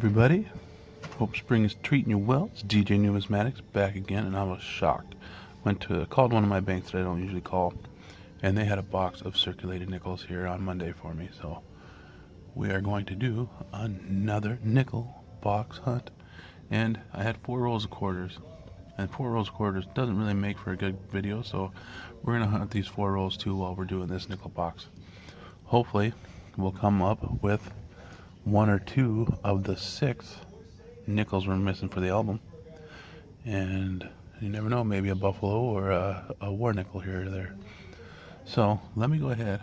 everybody. Hope spring is treating you well. It's DJ Numismatics back again, and I was shocked. Called one of my banks that I don't usually call, and they had a box of circulated nickels here on Monday for me. So we are going to do another nickel box hunt. And I had 4 rolls of quarters, and 4 rolls of quarters doesn't really make for a good video, so we're gonna hunt these 4 rolls too while we're doing this nickel box. Hopefully we'll come up with 1 or 2 of the 6 nickels we're missing for the album, and you never know, maybe a buffalo or a war nickel here or there. So let me go ahead,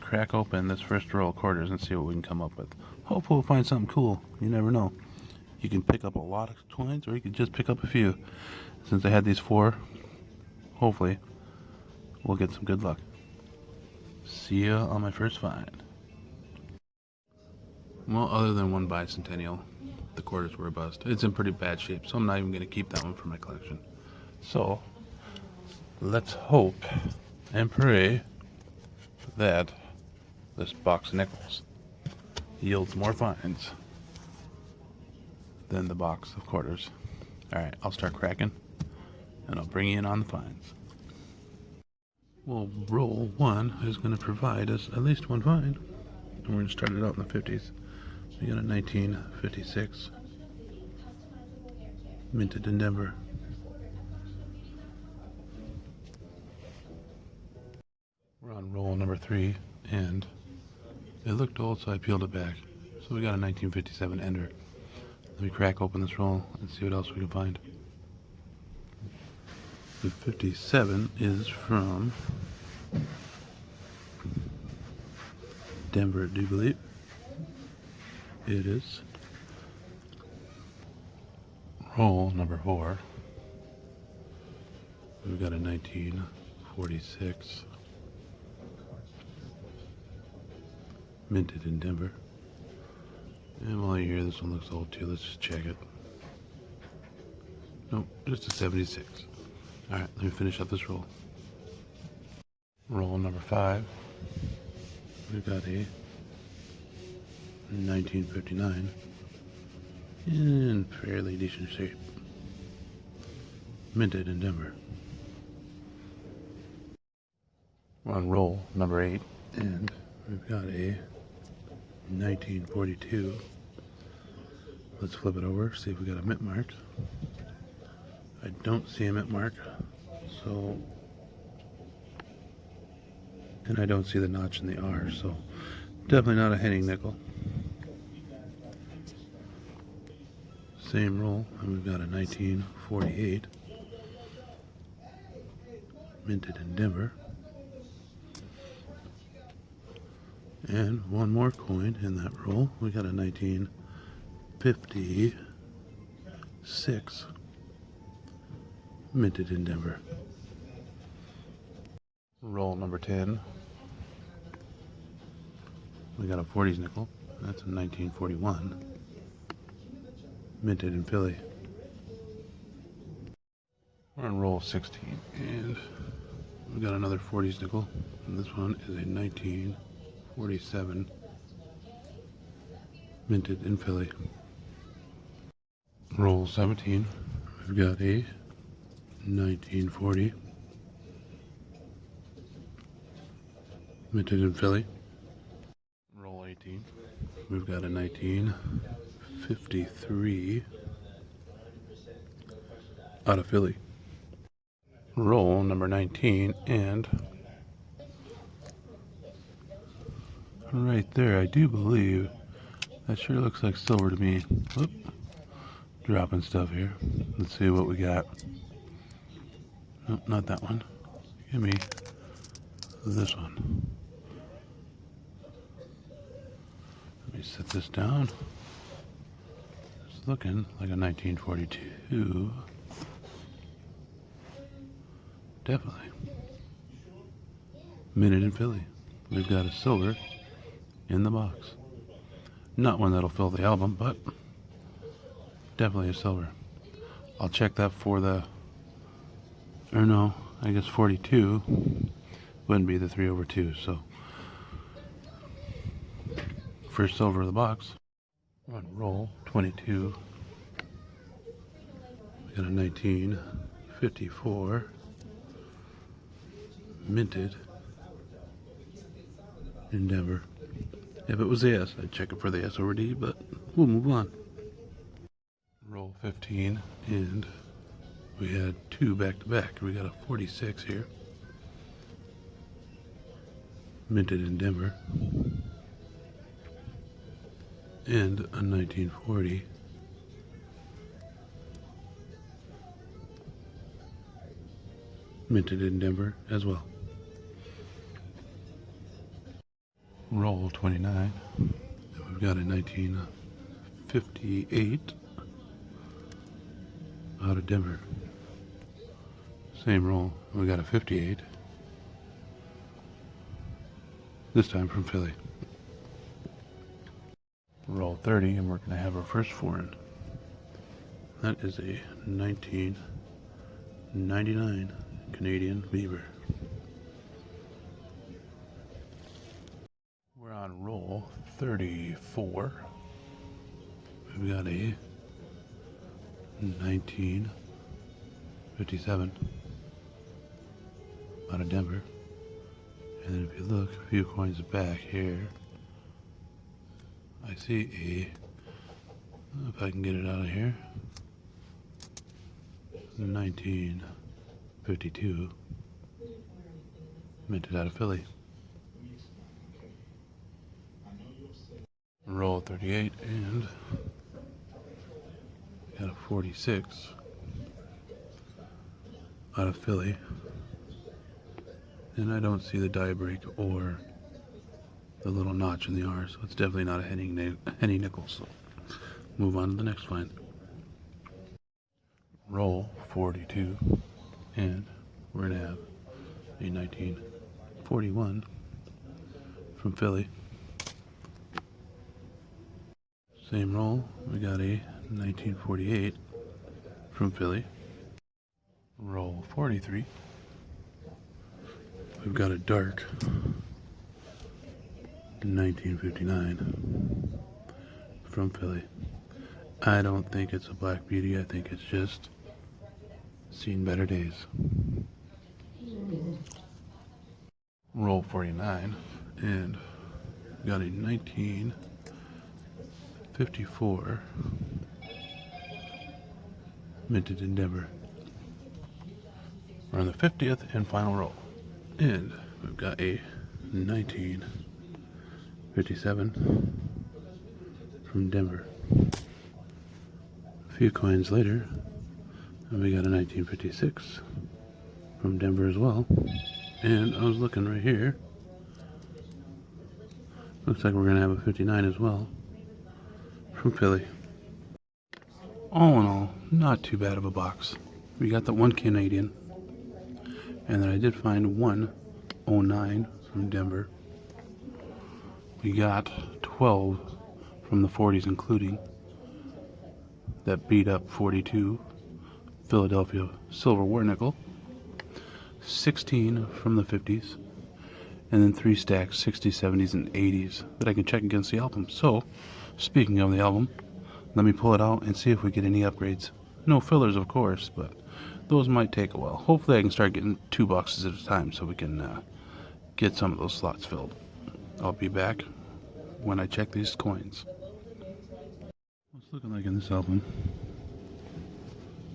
crack open this first roll of quarters and see what we can come up with. Hopefully we'll find something cool. You never know. You can pick up a lot of coins, or you can just pick up a few. Since I had these 4, hopefully we'll get some good luck. See ya on my first find. Well, other than one bicentennial, the quarters were a bust. It's in pretty bad shape, so I'm not even going to keep that one for my collection. So let's hope and pray that this box of nickels yields more finds than the box of quarters. Alright, I'll start cracking, and I'll bring you in on the finds. Well, roll 1 is going to provide us at least one find, and we're going to start it out in the 50s. We got a 1956 minted in Denver. We're on roll number 3, and it looked old, so I peeled it back. So we got a 1957 ender. Let me crack open this roll and see what else we can find. The 57 is from Denver, I do believe. It is roll number 4. We've got a 1946 minted in Denver. And while you're here, this one looks old too. Let's just check it. Nope, just a 76. Alright, let me finish up this roll. Roll number 5. We've got a 1959 in fairly decent shape. Minted in Denver. We're on roll number 8, and we've got a 1942. Let's flip it over, see if we got a mint mark. I don't see a mint mark, so, and I don't see the notch in the R, so definitely not a Henning nickel. Same roll, and we've got a 1948 minted in Denver. And one more coin in that roll. We got a 1956 minted in Denver. Roll number 10. We got a 40s nickel. That's a 1941 minted in Philly. We're on roll 16, and we got another 40s nickel, and this one is a 1947 minted in Philly. Roll 17, we've got a 1940 minted in Philly. Roll 18, we've got a 1953 out of Philly. Roll number 19, and right there, I do believe that sure looks like silver to me. Whoop. Dropping stuff here. Let's see what we got. Nope, not that one. Give me this one. Let me set this down. It's looking like a 1942. Definitely. Minted in Philly. We've got a silver in the box. Not one that'll fill the album, but definitely a silver. I'll check that for the, or no, I guess 42 wouldn't be the 3/2, so First silver of the box. On roll 22. We got a 1954 minted Endeavor. If it was the S, I'd check it for the S over D, but we'll move on. Roll 15, and we had two back to back. We got a 46 here, minted Endeavor, and a 1940 minted Endeavor as well. Roll 29. We've got a 1958 out of Denver. Same roll. We got a 58. This time from Philly. Roll 30, and we're going to have our first foreign. That is a 1999 Canadian Beaver. We're on roll 34. We've got a 1957 out of Denver. And then if you look a few coins back here, I see if I can get it out of here, 1952 minted out of Philly. Roll 38, and got a 46 out of Philly, and I don't see the die break or the little notch in the R, so it's definitely not a Henny nickel. So move on to the next find. Roll 42, and we're gonna have a 1941 from Philly. Same roll, we got a 1948 from Philly. Roll 43. We've got a dark 1959 from Philly. I don't think it's a Black Beauty, I think it's just seen better days. Roll 49, and we got a 1954 minted Endeavor. We're on the 50th and final roll, and we've got a 1957 from Denver. A few coins later, and we got a 1956 from Denver as well. And I was looking right here, looks like we're gonna have a 59 as well from Philly. All in all, not too bad of a box. We got the one Canadian, and then I did find one 09 from Denver. We got 12 from the 40s, including that beat up 42 Philadelphia silver war nickel, 16 from the 50s, and then 3 stacks 60s, 70s, and 80s that I can check against the album. So, speaking of the album, let me pull it out and see if we get any upgrades. No fillers, of course, but those might take a while. Hopefully I can start getting 2 boxes at a time so we can get some of those slots filled. I'll be back when I check these coins. What's looking like in this album,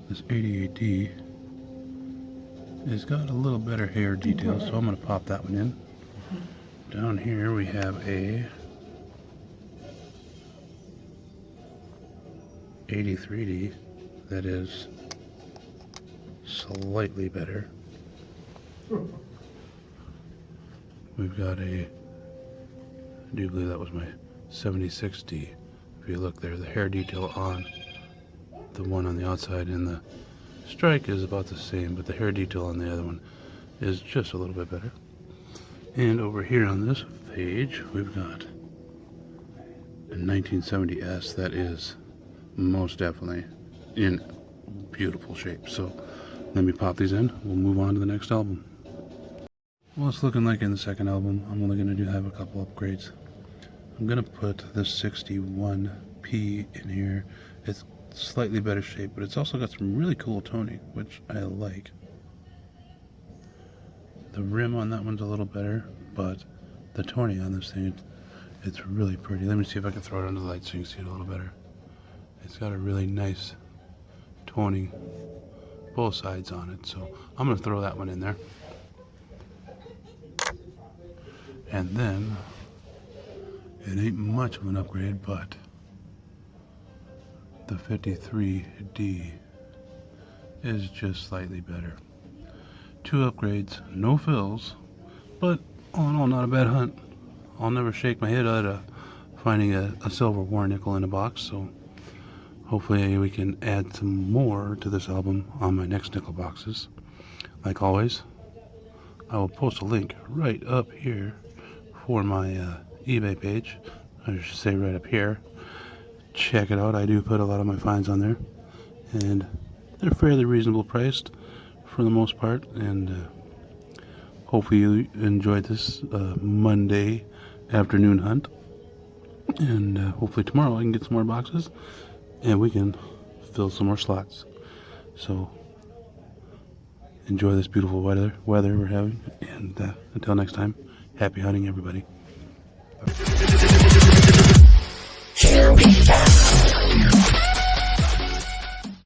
this 88D has got a little better hair detail, so I'm going to pop that one in. Down here we have a 83D that is slightly better. We've got I do believe that was my 76D. If you look there, the hair detail on the one on the outside and the strike is about the same, but the hair detail on the other one is just a little bit better. And over here on this page, we've got a 1970S that is most definitely in beautiful shape. So let me pop these in. We'll move on to the next album. Well, it's looking like in the second album, I'm only going to have a couple upgrades. I'm gonna put the 61P in here. It's slightly better shape, but it's also got some really cool toning, which I like. The rim on that one's a little better, but the toning on this thing, it's really pretty. Let me see if I can throw it under the light so you can see it a little better. It's got a really nice toning both sides on it, so I'm going to throw that one in there. And then, it ain't much of an upgrade, but the 53D is just slightly better. 2 upgrades, no fills, but all in all, not a bad hunt. I'll never shake my head out of finding a silver war nickel in a box, so hopefully we can add some more to this album on my next nickel boxes. Like always, I will post a link right up here for my eBay page. I should say right up here. Check it out. I do put a lot of my finds on there, and they're fairly reasonable priced for the most part, and hopefully you enjoyed this Monday afternoon hunt, and hopefully tomorrow I can get some more boxes and we can fill some more slots. So enjoy this beautiful weather we're having, and until next time, happy hunting, everybody. Here we go.